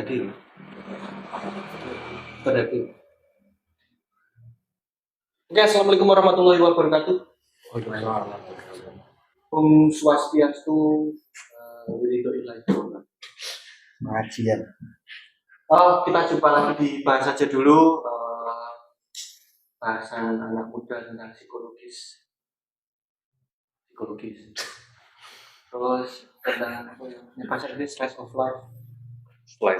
hati. Berarti. Oke, assalamualaikum warahmatullahi wabarakatuh. Om Swastiastu, Wiridho Ilahi. Pengajian. Kita jumpa lagi di bahas aja dulu, bahasan anak muda tentang psikologis. Terus tentang apa ya? Ini bahasa ini slice of life. Boleh.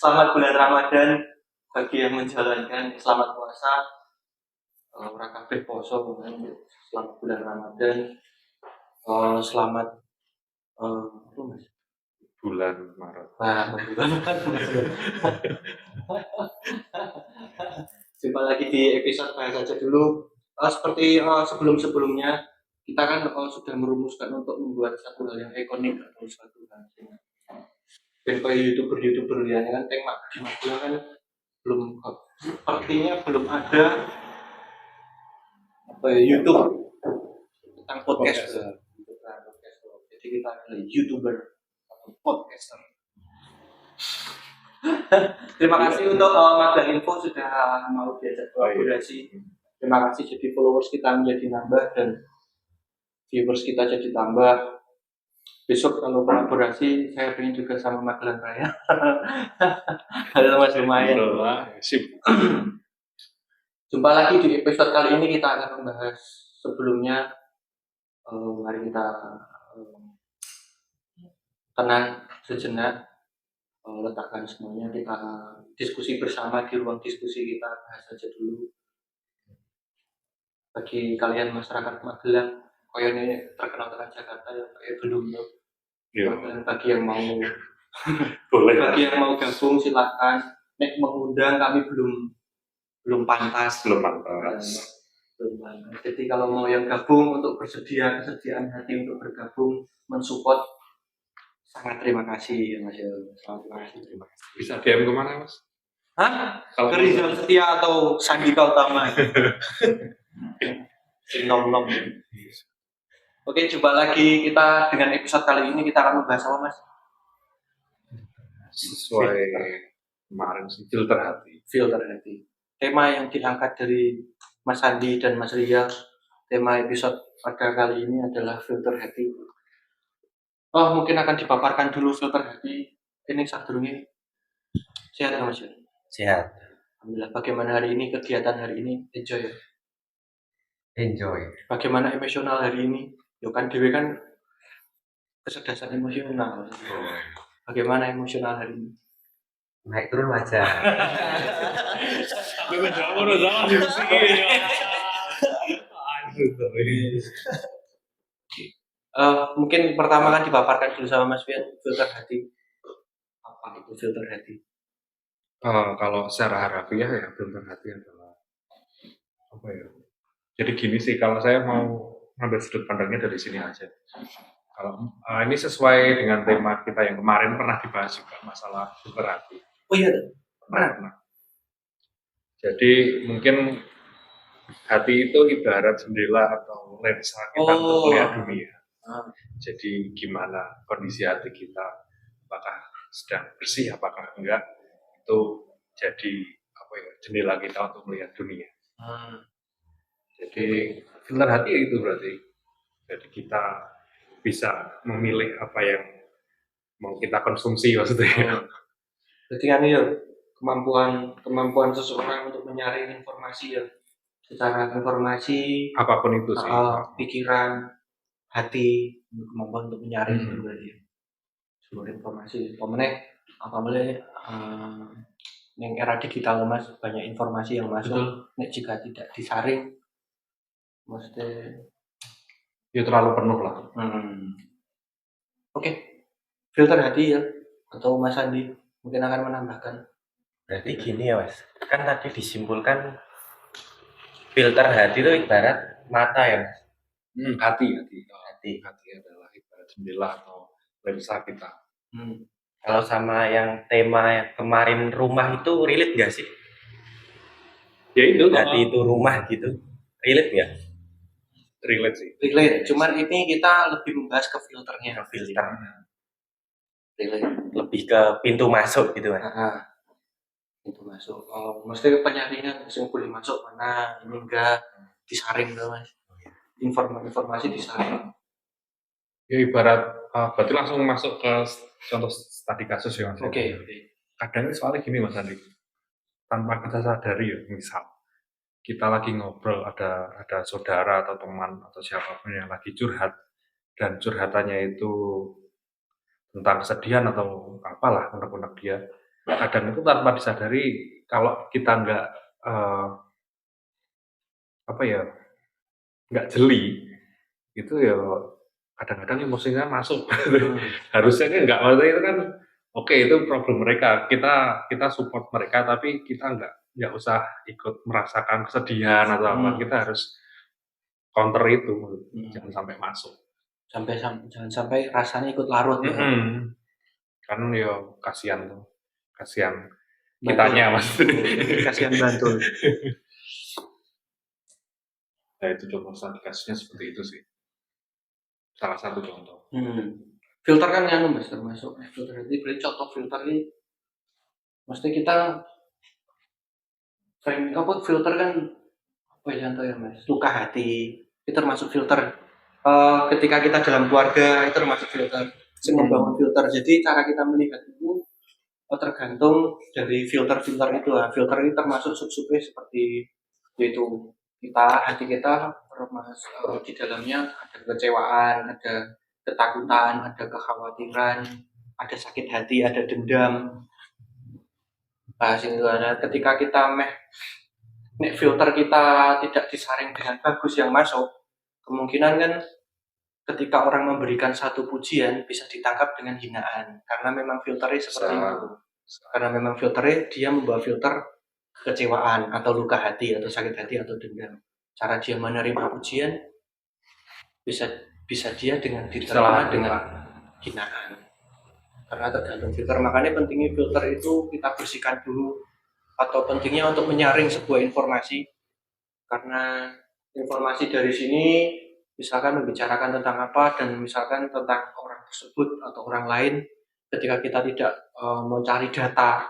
Selamat bulan Ramadan bagi yang menjalankan, selamat puasa. Ora kabeh poso, selamat bulan Ramadan. Selamat apa Mas? Bulan Maret. Bulan Maret. Jumpa lagi di episode bahas aja dulu. Seperti sebelum-sebelumnya, kita kan sudah merumuskan untuk membuat satu hal yang ikonik atau satu hal yang kayak youtuber ya kan tema di Magelang kan sepertinya belum ada YouTube tentang podcast. Jadi kita adalah YouTuber atau podcaster. Terima kasih untuk Magelang Info sudah mau diajak kolaborasi. Terima kasih, jadi followers kita menjadi nambah dan viewers kita jadi tambah. Besok kalau kolaborasi saya pengen juga sama Magelang Raya. Halo Mas, lumayan. Sip. Jumpa lagi di episode kali ini, kita akan membahas sebelumnya. Mari kita tenang sejenak, letakkan semuanya, kita diskusi bersama di ruang diskusi, kita bahas aja dulu. Bagi kalian masyarakat Magelang, ini terkenal dengan Jakarta ya, belum tuh. Bagi yang mau boleh. Bagi yang mau gabung silakan. Nek mengundang kami belum pantas. Jadi kalau mau yang gabung untuk kesediaan hati untuk bergabung, mensupport, sangat terima kasih Mas. Terima kasih. Bisa DM kemana Mas? Ke Rizal Setia atau Sandika Utama. Nom. Oke, jumpa lagi kita dengan episode kali ini. Kita akan membahas apa Mas? Sesuai kemarin sih, filter hati. Tema yang diangkat dari Mas Andi dan Mas Ria. Tema episode pada kali ini adalah filter hati. Mungkin akan dipaparkan dulu filter hati. Ini sadurunge. Sehat Mas? Sehat. Alhamdulillah. Bagaimana hari ini, kegiatan hari ini? Enjoy. Bagaimana emosional hari ini? Yo kan dewe kan kecerdasan emosional. Bagaimana emosional hari ini? Naik turun wajar. Mungkin pertama kan dipaparkan dulu sama Mas Fian, filter hati. Apa itu filter hati? Kalau secara harafiah ya filter hati adalah apa ya? Jadi gini sih, kalau saya mau ngambil sudut pandangnya dari sini aja. Kalau ini sesuai dengan tema kita yang kemarin pernah dibahas juga, masalah filter hati. Oh iya, pernah. Jadi mungkin hati itu ibarat jendela atau lensa kita untuk melihat dunia. Jadi gimana kondisi hati kita, apakah sedang bersih, apakah enggak, itu jadi jendela kita untuk melihat dunia. Jadi filter hati itu berarti, jadi kita bisa memilih apa yang mau kita konsumsi maksudnya. Jadi kan ya kemampuan seseorang untuk menyaring informasi ya, secara informasi apapun itu sih, pikiran, hati, kemampuan untuk menyaring itu berarti seluruh informasi. Yang era digital Mas, banyak informasi yang masuk. Nek jika tidak disaring, mesti ya terlalu penuh lah. Oke. Filter hati ya, atau Mas Andi mungkin akan menambahkan. Berarti gini ya Mas, kan tadi disimpulkan filter hati itu ibarat mata ya Mas. Hati adalah ibarat jendela atau lensa kita. Kalau sama yang tema kemarin rumah itu relate nggak sih? Ya itu hati itu rumah gitu, relate nggak? Relate sih. Relate. Cuman ini kita lebih membahas ke filternya. Relay. lebih ke pintu masuk gitu Mas. Itu masuk. Oh, mesti penyaringan yang boleh masuk mana, ini enggak disaring tuh Mas. Informasi disaring. Ya ibarat berarti langsung masuk ke contoh studi kasus ya Mas. Oke. Kadang soalnya gini Mas Andi, tanpa kita sadari ya, misal kita lagi ngobrol, ada saudara atau teman atau siapapun yang lagi curhat, dan curhatannya itu tentang kesedihan atau apalah unek-unek dia, kadang itu tanpa disadari, kalau kita nggak jeli, itu ya kadang-kadang emosinya masuk. Harusnya kan nggak, maksudnya itu kan oke, itu problem mereka, kita support mereka, tapi kita nggak usah ikut merasakan kesedihan atau apa. Kita harus counter itu, jangan sampai masuk. Jangan sampai rasanya ikut larut ya. Kan ya kasihan kitanya Mas. Kasihan Bantul. Nah itu contoh studi kasusnya seperti itu sih, salah satu contoh. Filter kan yang Mas termasuk filter itu berarti contoh filter ini mesti kita frame apa filter kan apa ya contoh ya Mas, luka hati itu termasuk filter. Ketika kita dalam keluarga itu termasuk filter. Membangun filter, jadi cara kita melihat itu tergantung dari filter-filter itu lah. Filter ini termasuk sub-subnya seperti itu, hati kita di dalamnya ada kekecewaan, ada ketakutan, ada kekhawatiran, ada sakit hati, ada dendam. Ketika kita filter kita tidak disaring dengan bagus yang masuk, kemungkinan kan ketika orang memberikan satu pujian bisa ditangkap dengan hinaan, karena memang filternya seperti itu. Karena memang filternya dia membawa filter kekecewaan atau luka hati atau sakit hati atau dendam. Cara dia menerima pujian bisa dia dengan diterima dengan hinaan. Karena tergantung filter, makanya pentingnya filter itu kita bersihkan dulu, atau pentingnya untuk menyaring sebuah informasi, karena informasi dari sini misalkan membicarakan tentang apa dan misalkan tentang orang tersebut atau orang lain, ketika kita tidak mencari data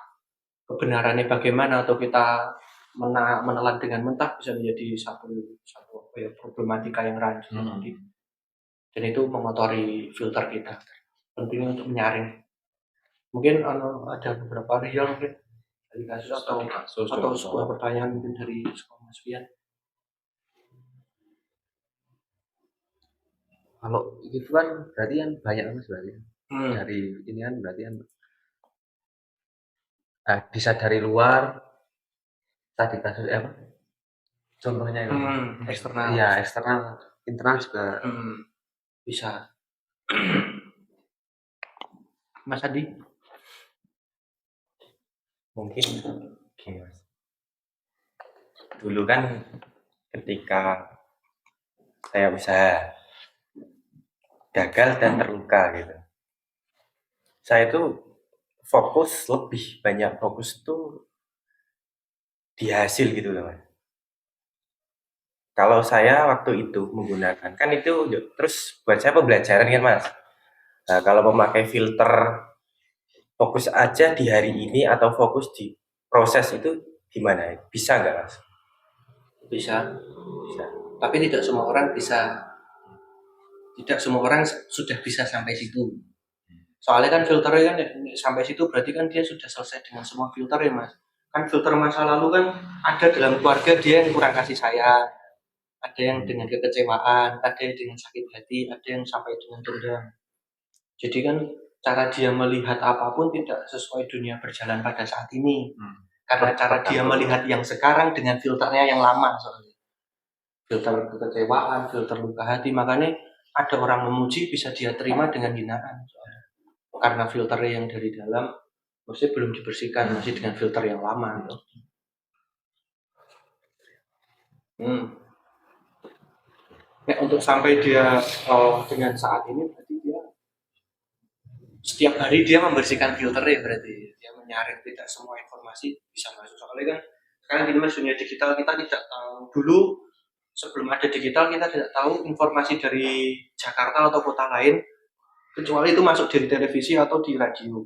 kebenarannya bagaimana atau kita menelan dengan mentah, bisa menjadi satu problematika yang rancu. Dan itu mengotori filter kita. Penting untuk menyaring. Mungkin ada beberapa real mungkin dari kasus atau sebuah pertanyaan mungkin dari Mas Fian. Kalau gitu kan berarti kan banyak Mas berarti. Dari ini kan berarti kan bisa dari luar tadi kasus apa? Contohnya itu. Eksternal. Iya, eksternal, internal juga bisa. Mas Adi? Mungkin gini Mas. Dulu kan ketika saya usaha gagal dan terluka gitu, saya itu lebih banyak fokus tuh di hasil gitu loh Mas. Kalau saya waktu itu menggunakan kan itu terus buat saya pembelajaran kan Mas. Nah, kalau memakai filter fokus aja di hari ini atau fokus di proses itu gimana? Bisa nggak Mas? Bisa. Tapi tidak semua orang bisa. Tidak semua orang sudah bisa sampai situ. Soalnya kan filternya kan sampai situ berarti kan dia sudah selesai dengan semua filter ya Mas. Kan filter masa lalu kan ada dalam keluarga dia yang kurang kasih sayang, ada yang dengan kekecewaan, ada yang dengan sakit hati, ada yang sampai dengan dendam. Jadi kan cara dia melihat apapun tidak sesuai dunia berjalan pada saat ini. Karena cara dia melihat yang sekarang dengan filternya yang lama soalnya. Filter kekecewaan, filter luka hati, makanya ada orang memuji bisa dia terima dengan hinaan soalnya. Karena filternya yang dari dalam masih belum dibersihkan, masih dengan filter yang lama gitu. Nah, untuk sampai dia dengan saat ini berarti dia setiap hari dia membersihkan filternya, berarti dia menyaring tidak semua informasi bisa masuk. Soalnya kan sekarang di dunia digital kita tidak tahu, dulu sebelum ada digital kita tidak tahu informasi dari Jakarta atau kota lain kecuali itu masuk dari televisi atau di radio.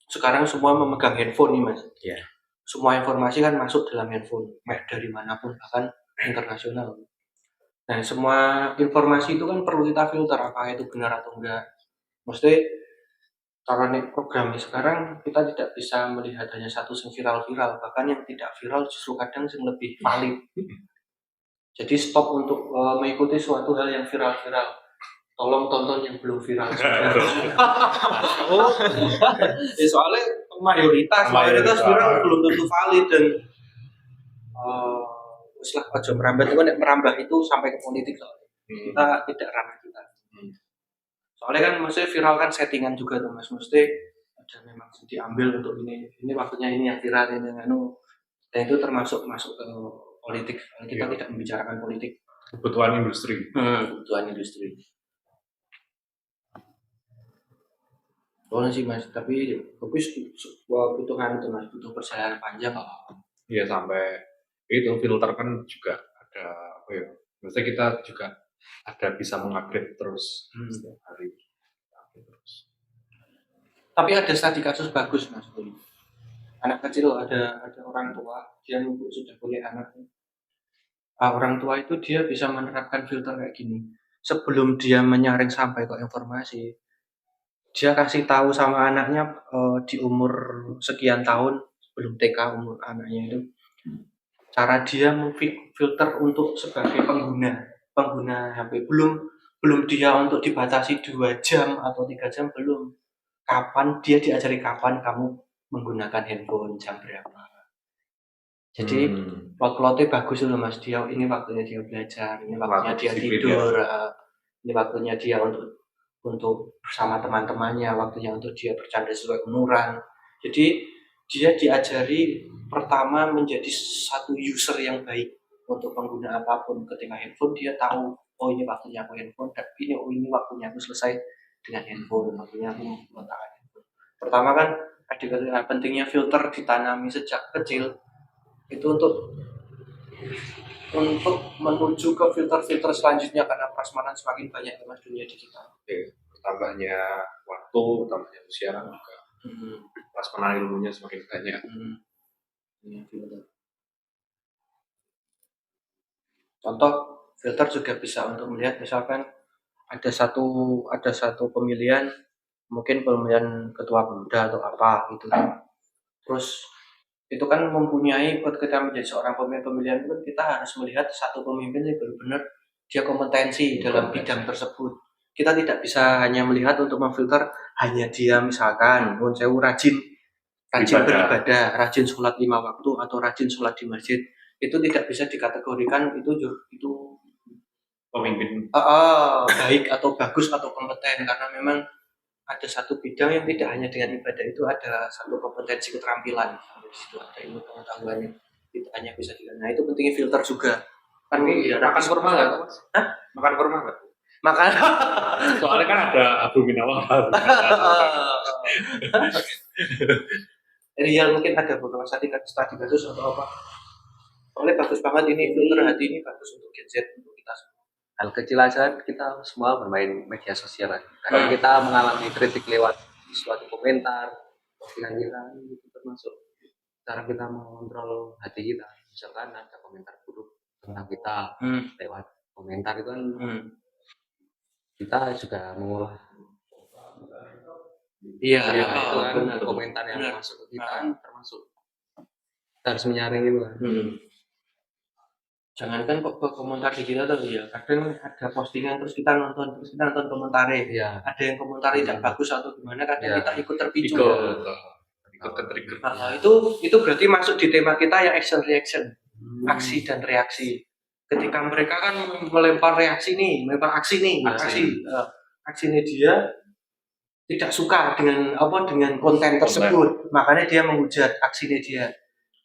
Sekarang semua memegang handphone nih Mas. Iya. Semua informasi kan masuk dalam handphone, dari manapun, bahkan internasional. Nah, semua informasi itu kan perlu kita filter, apakah itu benar atau enggak. Maksudnya, kalau nih programnya sekarang, kita tidak bisa melihat hanya satu yang viral-viral, bahkan yang tidak viral justru kadang yang lebih valid. Jadi stop untuk mengikuti suatu hal yang viral-viral. Tolong tonton yang belum viral. Oh, ya soalnya mayoritas viral belum tentu valid dan setelah aja merambah itu kan merambah itu sampai ke politik soalnya. Kita tidak ranah kita. Soalnya kan maksudnya viral kan settingan juga tuh Mas. Mesti ada memang diambil untuk ini waktunya ini yang viral ini yang dan itu termasuk masuk ke politik. Kita tidak membicarakan politik. Kebutuhan industri. Kebutuhan industri. Boleh sih Mas, tapi kebutuhan itu Mas, butuh perjalanan panjang. Iya sampai itu filter kan juga ada apa ya? Maksudnya kita juga ada bisa mengupdate terus setiap hari. Terus. Tapi ada studi kasus bagus Mas. Anak kecil ada orang tua dia sudah punya anak. Orang tua itu dia bisa menerapkan filter kayak gini. Sebelum dia menyaring sampai ke informasi, dia kasih tahu sama anaknya di umur sekian tahun sebelum TK umur anaknya itu cara dia memfilter untuk sebagai pengguna HP belum dia untuk dibatasi 2 jam atau 3 jam belum. Kapan dia diajari kapan kamu menggunakan handphone jam berapa. Jadi plot-plotnya bagus loh Mas, dia ini waktunya dia belajar, ini waktunya dia tidur, ini waktunya dia untuk bersama teman-temannya, waktunya untuk dia bercanda sesuai umuran. Jadi dia diajari pertama menjadi satu user yang baik untuk pengguna apapun. Ketika handphone dia tahu, oh ini waktunya aku handphone, dan ini waktunya aku selesai dengan handphone, waktunya aku meletakkan handphone. Pertama kan ada pentingnya filter ditanami sejak kecil itu untuk menuju ke filter-filter selanjutnya karena prasmanan semakin banyak Mas dunia digital. Bertambahnya waktu, bertambahnya usia kan juga prasmanan ilmunya semakin banyak. Contoh filter juga bisa untuk melihat misalkan ada satu pemilihan mungkin pemilihan ketua pemuda atau apa gitu. Terus itu kan mempunyai buat kita menjadi seorang pemilihan itu kita harus melihat satu pemimpin yang benar-benar dia kompetensi dalam bidang tersebut. Kita tidak bisa hanya melihat untuk memfilter hanya dia misalkan rajin beribadah, rajin sholat 5 waktu atau rajin sholat di masjid. Itu tidak bisa dikategorikan itu Pemimpin baik atau bagus atau kompeten karena memang ada satu bidang yang tidak hanya dengan ibadah itu ada satu kompetensi keterampilan di situ ada ilmu pengetahuannya tidak hanya bisa dilihat. Nah itu pentingnya filter juga kan makan kurma nggak Mas? Makan kurma nggak? Makan soalnya kan ada Abu Minawar. Real mungkin ada beberapa studi kasus atau apa soalnya bagus banget ini filter hati ini bagus untuk gadget untuk kita semua. Hal kecil aja kita semua bermain media sosial kan. Kadang kita mengalami kritik lewat suatu komentar, postingan kita itu termasuk cara kita mengontrol hati kita. Misalkan ada komentar buruk tentang kita lewat komentar itu kan kita juga mengolah. Iya, itu kan komentar yang masuk ke kita termasuk kita harus menyaring itu kan. Jangankan kok komentar di kita tuh ya kadang ada postingan terus kita nonton komentarnya ada yang komentar tidak bagus atau gimana kadang kita ikut terpicu ikut trigger. Itu berarti masuk di tema kita yang action reaction aksi dan reaksi ketika mereka kan melempar aksi aksinya dia tidak suka dengan konten tersebut makanya dia menghujat aksinya dia.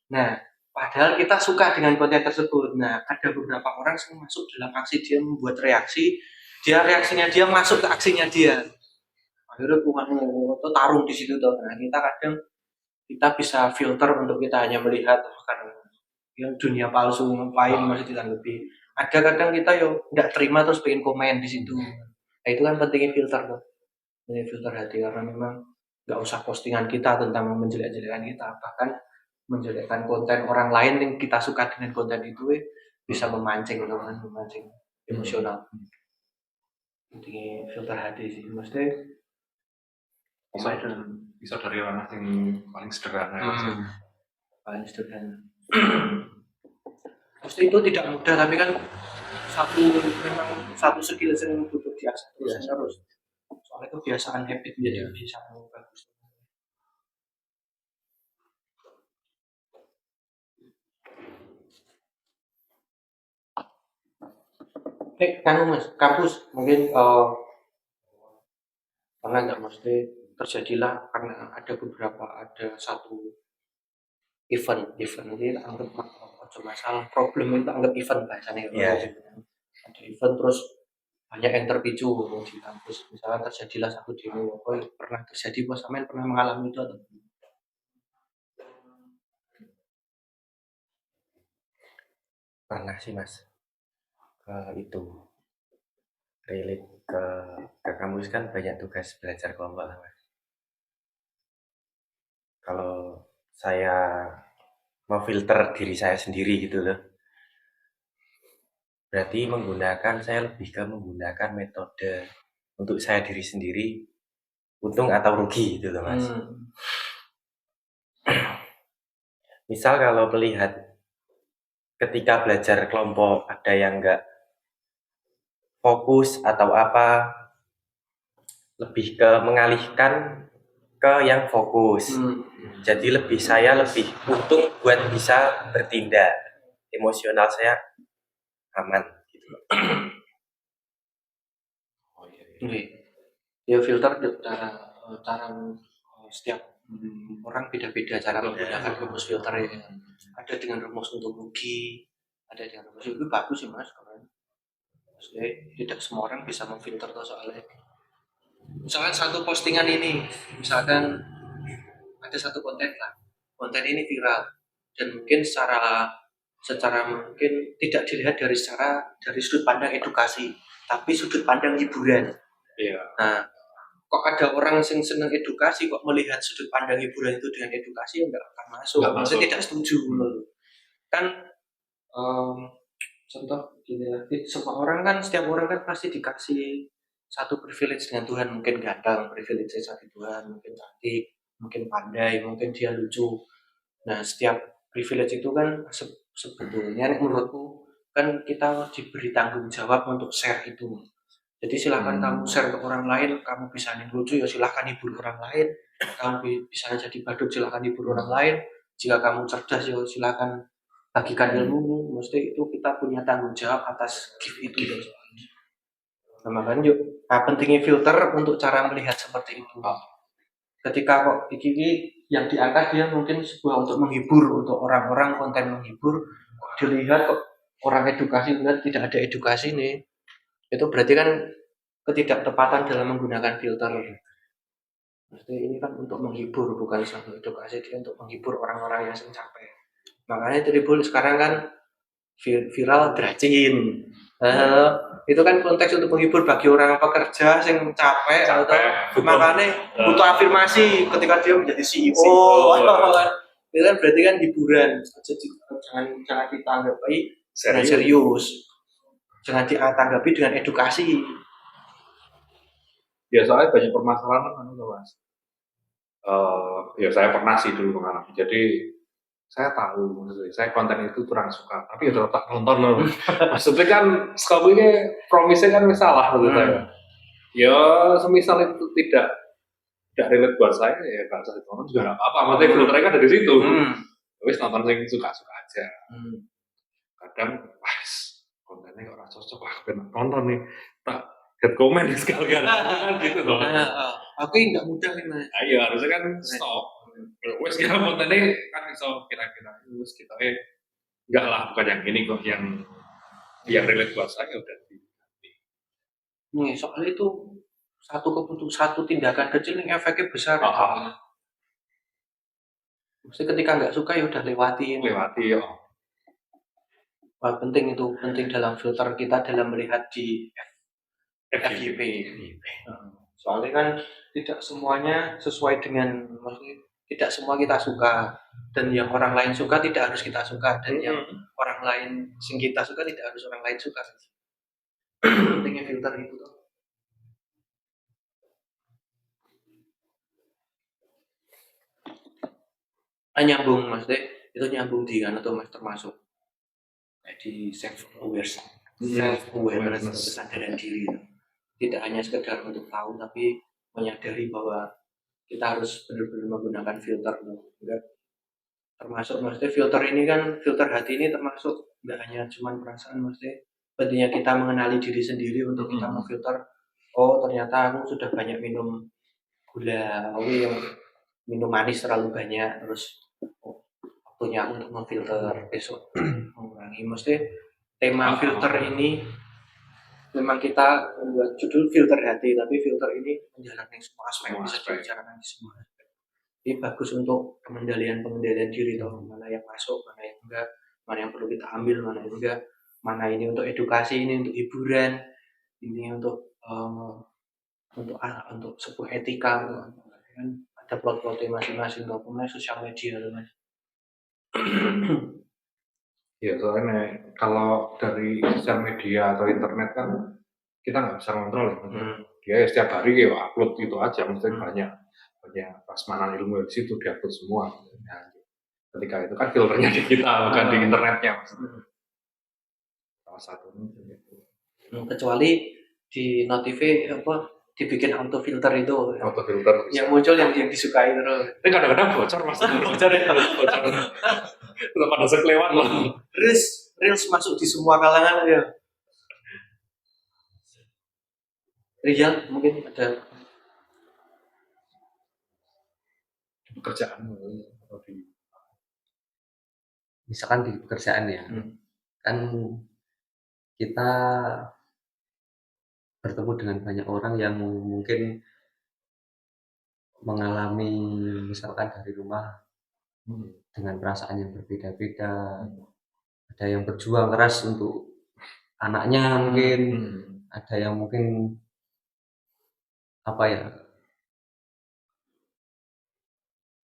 Nah padahal kita suka dengan konten tersebut. Nah, ada beberapa orang yang masuk dalam aksi dia membuat reaksinya dia masuk ke aksinya dia. Akhirnya itu tarung di situ tuh. Nah, kita bisa filter untuk kita hanya melihat kan yang dunia palsu ngapain masih ditanggapi. Ada kadang kita nggak terima terus pengen komen di situ. Nah, itu kan pentingnya filter tuh. Ini filter hati karena memang nggak usah postingan kita tentang menjelek-jelekan kita, bahkan menjelekkan konten orang lain yang kita suka dengan konten itu bisa memancing kan, memancing emosional. Intinya filter hati sih, maksudnya bisa dari ranah yang paling sederhana ya. paling sederhana. Pasti itu tidak mudah, tapi kan memang satu skill yang butuh diasah terus. Soalnya kebiasaan habit menjadi kebiasaan yang bagus. Mas, kampus mungkin pernah nggak mesti terjadilah karena ada satu event ini anggap masalah problem itu anggap event bahasanya ada event terus banyak yang terpicu di kampus, misalnya terjadilah satu demo, pernah terjadi bos Amen pernah mengalami itu atau Pernah sih Mas, itu relate ke kampus kan banyak tugas belajar kelompok lah Mas. Kalau saya memfilter diri saya sendiri gitu loh, berarti saya lebih ke menggunakan metode untuk saya diri sendiri, untung atau rugi gitu loh Mas. Misal kalau melihat ketika belajar kelompok ada yang nggak fokus atau apa, lebih ke mengalihkan ke yang fokus. Jadi saya lebih untung buat bisa bertindak, emosional saya aman gitu. Ya filter cara setiap orang beda-beda cara menggunakan rumus filter ya. Ada dengan rumus untuk rugi, ada dengan rumus itu bagus sih Mas, karena maksudnya tidak semua orang bisa memfilter tuh soalnya. Misalkan satu postingan ini, misalkan ada satu konten ini viral dan mungkin secara mungkin tidak dilihat dari sudut pandang edukasi, tapi sudut pandang hiburan. Iya. Nah, kok ada orang yang senang edukasi kok melihat sudut pandang hiburan itu dengan edukasi nggak akan masuk. Maksudnya tidak setuju. Kan contoh gini ya, setiap orang kan pasti dikasih satu privilege dengan Tuhan, mungkin ganteng, privilege dari Tuhan, mungkin cantik, mungkin pandai, mungkin dia lucu. Nah, setiap privilege itu kan sebetulnya menurutku kan kita diberi tanggung jawab untuk share itu. Jadi silahkan kamu share ke orang lain, kamu bisa nih lucu ya silahkan hibur orang lain, kamu bisa jadi badut silahkan hibur orang lain, jika kamu cerdas ya silahkan bagikan ilmu, mesti itu kita punya tanggung jawab atas gift itu. Nah, makanya pentingnya filter untuk cara melihat seperti itu. Ketika kok ini yang diangkat dia mungkin sebuah untuk menghibur, untuk orang-orang konten menghibur, dilihat kok orang edukasi benar tidak ada edukasi nih, itu berarti kan ketidaktepatan dalam menggunakan filter. Mesti ini kan untuk menghibur bukan satu edukasi, dia untuk menghibur orang-orang yang capek. Makanya tribul sekarang kan viral dracin. Itu kan konteks untuk menghibur bagi orang pekerja yang capek. Makanya butuh afirmasi ketika dia menjadi CEO. Itu kan berarti kan hiburan. Jangan kita anggapi serius. Jangan ditanggapi dengan edukasi. Ya soalnya banyak permasalahan kan Mas. Ya saya pernah sih dulu mengalami. Jadi saya tahu, saya konten itu kurang suka, tapi ya tetap nonton loh. Maksudnya kan skopnya promisnya kan salah menurut saya. Ya semisal itu tidak relate buat saya ya kalau saya tonton juga nggak apa-apa. Maksudnya filternya kan dari situ. Terus nonton yang suka-suka aja. Kadang kontennya orang cocok lah, pengen nonton nih. Tak hate comment sekalian kan gitu loh. Aku nggak mudah nih Mas. Ayo harusnya kan stop. Wes kita kontennya kan bisa kira-kira wes kita enggak lah bukan yang ini kok yang relate buat saya udah nih soalnya itu satu tindakan kecil yang efeknya besar. Mesti ketika nggak suka ya udah lewati ya. Penting dalam filter kita dalam melihat di FYP. Soalnya kan tidak semuanya sesuai dengan, maksudnya tidak semua kita suka, dan yang orang lain suka tidak harus kita suka, dan yang orang lain sing kita suka tidak harus orang lain suka. Pentingnya filter itu tuh. Nyambung maksudnya itu nyambung di kan atau mas termasuk kayak di self awareness kesadaran diri itu. Tidak hanya sekedar untuk tahu tapi menyadari bahwa kita harus benar-benar menggunakan filter enggak, termasuk maksudnya filter ini kan, filter hati ini termasuk enggak hanya cuman perasaan, maksudnya pentingnya kita mengenali diri sendiri untuk kita memfilter. Oh ternyata aku sudah banyak minum gula, yang minum manis terlalu banyak, terus waktunya aku untuk memfilter besok mengurangi. Mesti tema filter ini memang kita membuat judul filter hati, tapi filter ini menjalankan semua aspek, bisa dibicarakan di semua aspek. Ini bagus untuk pengendalian diri, toh mana yang masuk, mana yang enggak, mana yang perlu kita ambil, mana yang enggak, mana ini untuk edukasi, ini untuk hiburan, ini untuk sebuah etika, kan ada plot-plotnya masing-masing, kalau sosial media loh mas. Ya soalnya kalau dari sosial media atau internet kan kita nggak bisa kontrol ya. Dia ya setiap hari ya upload gitu aja, maksudnya banyak prasmanan ilmu di situ diupload semua. Nah, ketika itu kan filternya di kita bukan di internetnya maksudnya. Salah satunya gitu. Kecuali di notifi dibikin auto filter itu. Auto filter yang muncul yang disukai terus. Tapi kadang-kadang bocor mas. Bocor ya. Udah pada sekelewat loh. Reels masuk di semua kalangan ya. Rizal mungkin ada pekerjaan Misalkan di pekerjaan ya, kan kita bertemu dengan banyak orang yang mungkin mengalami misalkan dari rumah dengan perasaan yang berbeda-beda. Ada yang berjuang keras untuk anaknya mungkin, ada yang mungkin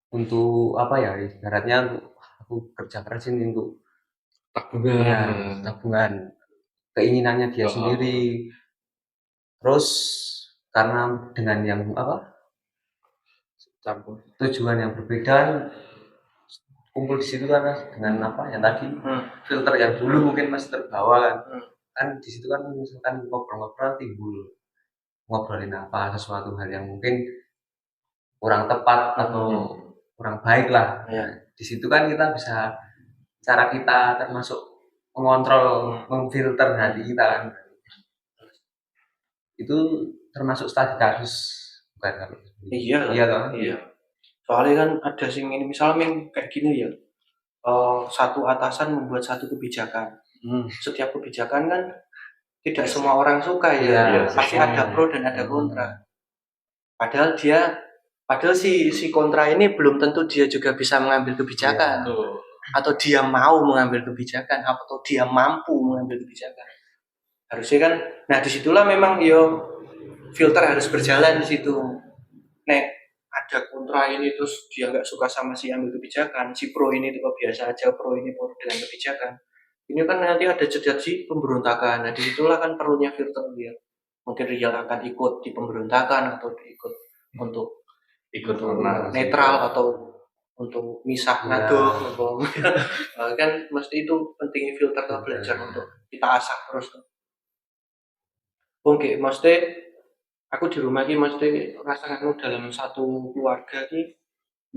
untuk ibaratnya aku kerja keras ini untuk tabungan, keinginannya dia sendiri. Terus karena dengan yang tujuan yang berbeda kumpul di situ kan dengan yang tadi filter yang dulu mungkin masih terbawa kan di situ kan misalkan ngobrol-ngobrol timbul ngobrolin sesuatu hal yang mungkin kurang tepat atau kurang baik lah. Di situ kan kita bisa, cara kita termasuk mengontrol, memfilter hati kita kan. Itu termasuk studi kasus bukan kan? Iya. Soalnya kan ada sing ini misalnya kayak gini ya. Satu atasan membuat satu kebijakan. Setiap kebijakan kan tidak semua orang suka ya. Pasti ada pro dan ada kontra. Padahal si kontra ini belum tentu dia juga bisa mengambil kebijakan, atau dia mau mengambil kebijakan, atau dia mampu mengambil kebijakan. Harusnya kan, nah disitulah memang filter harus berjalan di situ. Nek ada kontra ini terus dia nggak suka sama si ambil kebijakan, si pro ini tuh biasa aja, pro ini pro dengan kebijakan. Ini kan nanti ada jadi pemberontakan. Nah disitulah kan perlunya filter dia. Mungkin Rizal akan ikut di pemberontakan atau ikut untuk netral atau untuk misah ngado kan mesti itu pentingnya filter atau belajar untuk kita asah terus tuh. Oke, mesti aku di rumah ini mesti rasakan dalam satu keluarga ini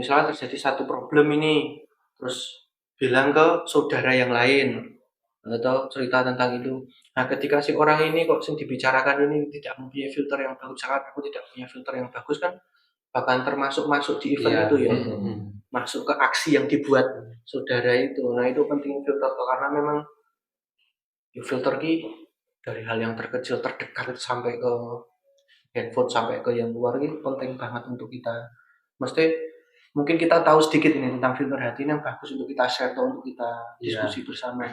misalnya terjadi satu problem ini terus bilang ke saudara yang lain atau cerita tentang itu. Nah ketika si orang ini kok dibicarakan ini tidak mempunyai filter yang bagus, sangat aku tidak punya filter yang bagus kan bahkan termasuk masuk di event itu ya, masuk ke aksi yang dibuat saudara itu. Nah itu penting filter karena memang filter ki dari hal yang terkecil terdekat sampai ke handphone sampai ke yang luar ini penting banget untuk kita. Mesti mungkin kita tahu sedikit ini tentang filter hati ini yang bagus untuk kita share atau untuk kita diskusi bersama.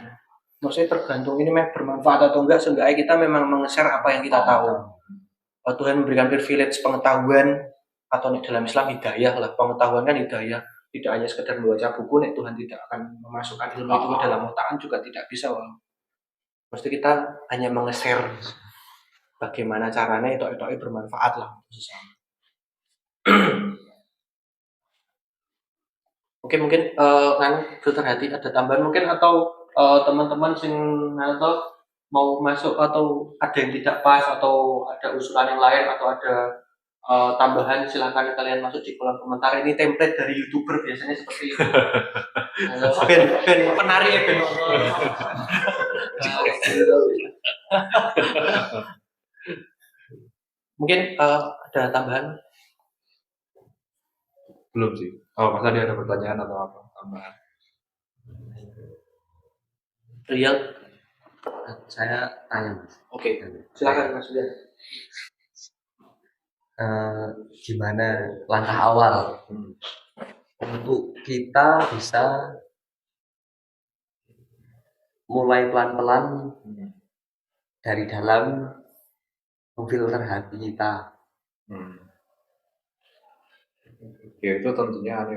Maksudnya tergantung ini bermanfaat atau enggak, seenggaknya kita memang meng-share apa yang kita tahu. Tuhan memberikan privilege pengetahuan, atau dalam Islam hidayah lah, pengetahuan kan hidayah, tidak hanya sekedar membaca buku, nek Tuhan tidak akan memasukkan ilmu itu ke dalam otak juga tidak bisa. Mesti kita hanya meng-share bagaimana caranya itu bermanfaat lah untuk sesama. Oke, mungkin filter hati ada tambahan mungkin, atau teman-teman sing atau mau masuk, atau ada yang tidak pas, atau ada usulan yang lain, atau ada tambahan, silahkan kalian masuk di kolom komentar. Ini template dari YouTuber biasanya seperti itu. Ben penari ya, ben mungkin ada tambahan. Belum sih. Oh, Mas Adi ada pertanyaan atau apa tambahan? Real. Saya tanya Mas. Oke, silakan Mas Udan. Gimana langkah awal untuk kita bisa mulai pelan-pelan dari dalam memfilter hati kita. Ya itu tentunya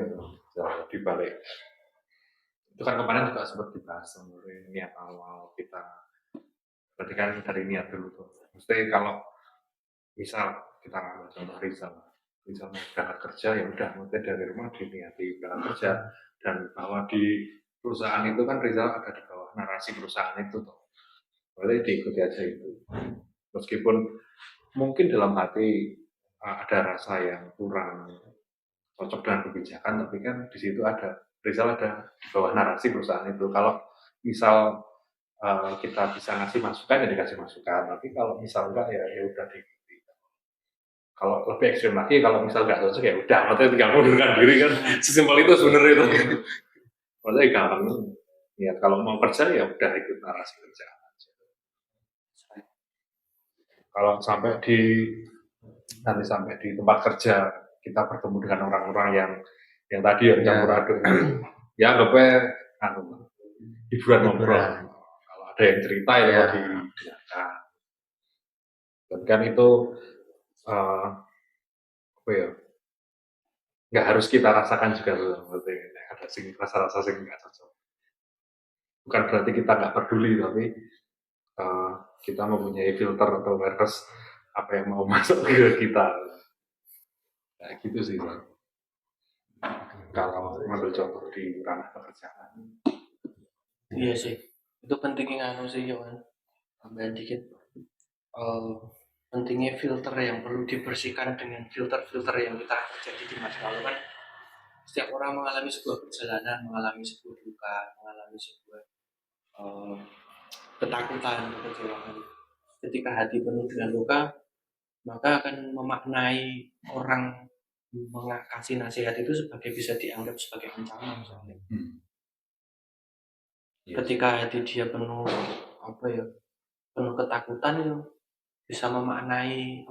di balik itu kan kemarin juga sempat dibahas sebenarnya niat awal kita. Berarti kan dari niat dulu tuh. Mesti kalau misal kita ngambil contoh Rizal mau berangkat kerja, ya udah mesti dari rumah diniati berangkat kerja, dan bahwa di perusahaan itu kan Rizal ada di bawah narasi perusahaan itu tuh. Berarti diikuti aja itu. Meskipun mungkin dalam hati ada rasa yang kurang cocok dengan kebijakan, tapi kan di situ Rizal ada di bawah narasi perusahaan itu. Kalau misal kita bisa ngasih masukan, ya dikasih masukan, tapi kalau misal enggak, ya udah diikuti. Kalau lebih ekstrim lagi, kalau misal nggak cocok, ya udah, maksudnya tinggal mundurkan diri kan. Sesimpel itu sebenarnya itu. Maksudnya gampang niat, kalau mau kerja ya udah ikut narasi kerjaan aja. Kalau nanti sampai di tempat kerja kita bertemu dengan orang-orang yang tadi yang campur aduk, ya anggapnya hiburan ngobrol. Kalau ada yang cerita ya didengarkan. Dan kan itu apa ya? Nggak harus kita rasakan juga loh, ada rasa-rasa yang nggak cocok. Bukan berarti kita nggak peduli, tapi kita mempunyai filter atau awareness apa yang mau masuk ke kita. Kayak gitu sih, Bang. Kalau mengambil contoh di ranah pekerjaan. Iya sih, itu pentingnya sih Yohan. Tambahan dikit. Pentingnya filter yang perlu dibersihkan dengan filter-filter yang kita terjadi di masa lalu kan. Setiap orang mengalami sebuah perjalanan, mengalami sebuah duka, mengalami sebuah ketakutan, kekecewaan. Ketika hati penuh dengan luka, maka akan memaknai orang mengasih nasihat itu sebagai, bisa dianggap sebagai ancaman misalnya. Ketika hati dia penuh penuh ketakutan, ya bisa memaknai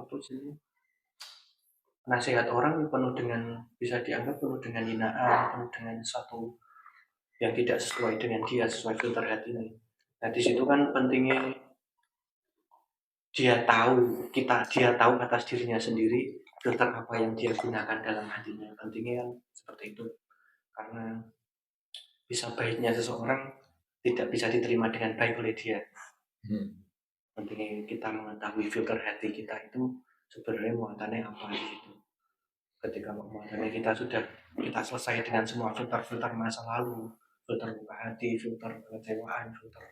nasihat orang penuh dengan, bisa dianggap penuh dengan hinaan, penuh dengan sesuatu yang tidak sesuai dengan dia, sesuai filter hatinya. Nah di situ kan pentingnya dia tahu atas dirinya sendiri filter apa yang dia gunakan dalam hatinya. Pentingnya kan seperti itu, karena bisa baiknya seseorang tidak bisa diterima dengan baik oleh dia. Pentingnya kita mengetahui filter hati kita itu sebenarnya muatannya apa di situ. Ketika muatannya kita selesai dengan semua filter masa lalu, filter luka hati, filter kekecewaan, filter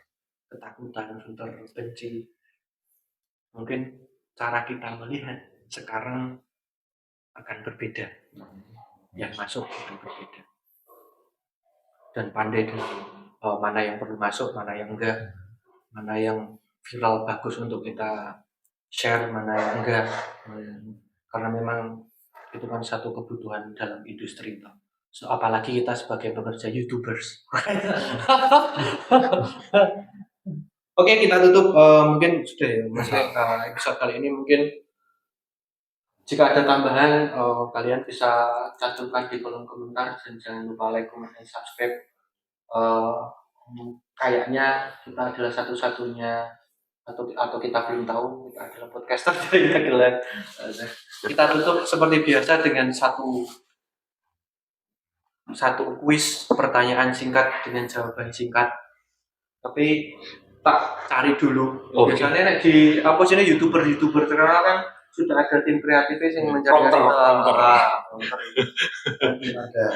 ketakutan, filter benci, mungkin cara kita melihat sekarang akan berbeda. Yang masuk akan berbeda. Dan pandai dengan mana yang perlu masuk, mana yang enggak, mana yang viral bagus untuk kita share, mana yang enggak. Karena memang itu kan satu kebutuhan dalam industri. So, apalagi kita sebagai pekerja YouTubers. Oke, kita tutup mungkin sudah ya. Maksudnya episode kali ini mungkin jika ada tambahan kalian bisa cantumkan di kolom komentar, dan jangan lupa like, comment, dan subscribe. Kayaknya kita adalah satu-satunya atau kita belum tahu kita adalah podcaster dari Magelang. Kita tutup seperti biasa dengan satu kuis pertanyaan singkat dengan jawaban singkat. Tapi tak cari dulu. Oke. Biasanya nek di apa sih youtuber terkenal kan sudah ada tim kreatifnya yang mencari Prompter. ada.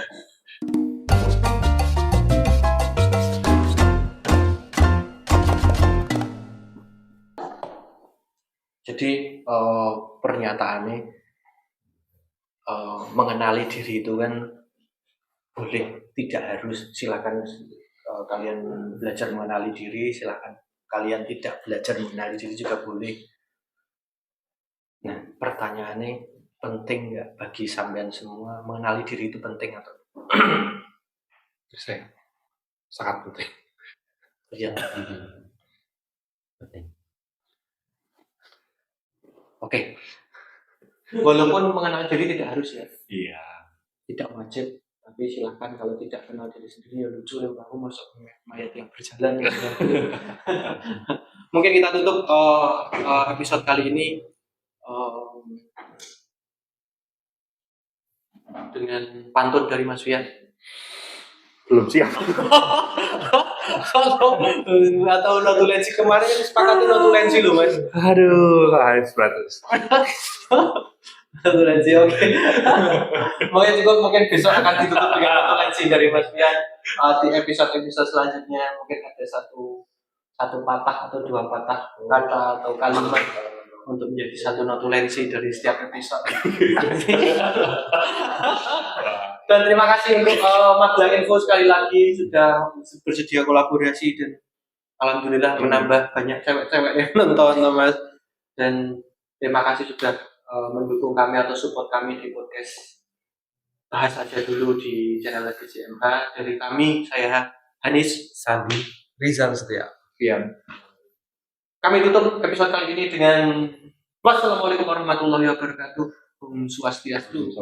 Jadi pernyataannya mengenali diri itu kan boleh, tidak harus. Silakan kalian belajar mengenali diri, silakan kalian tidak belajar mengenali diri juga boleh. Nah, pertanyaannya penting nggak bagi sampean semua mengenali diri itu penting atau Saya sangat penting. iya? Penting. Oke. Walaupun mengenal diri tidak harus ya, Iya. tidak wajib. Tapi silakan kalau tidak kenal diri sendiri ya lucu ya, aku masuk mayat yang berjalan. Ya. Mungkin kita tutup episode kali ini dengan pantun dari Mas Fian. Belum siap. Atau notulensi kemarin kan sepakati notulensi loh Mas. Aduh, harus batas. Notulensi oke. Mungkin besok akan ditutup dengan notulensi dari Mas Fian. Di episode selanjutnya mungkin ada satu patah atau dua patah kata atau kalimat untuk menjadi satu notulensi dari setiap episode. Dan terima kasih untuk Magelang Info sekali lagi sudah bersedia kolaborasi dan alhamdulillah menambah banyak cewek-cewek yang nonton Mas. Dan terima kasih sudah mendukung kami atau support kami di podcast Bahas Aja Dulu di channel GCMH. Dari kami, saya Hanis, Sandi. Rizal Setia. Fian. Kami tutup episode kali ini dengan wassalamualaikum warahmatullahi wabarakatuh. Om Swastiastu.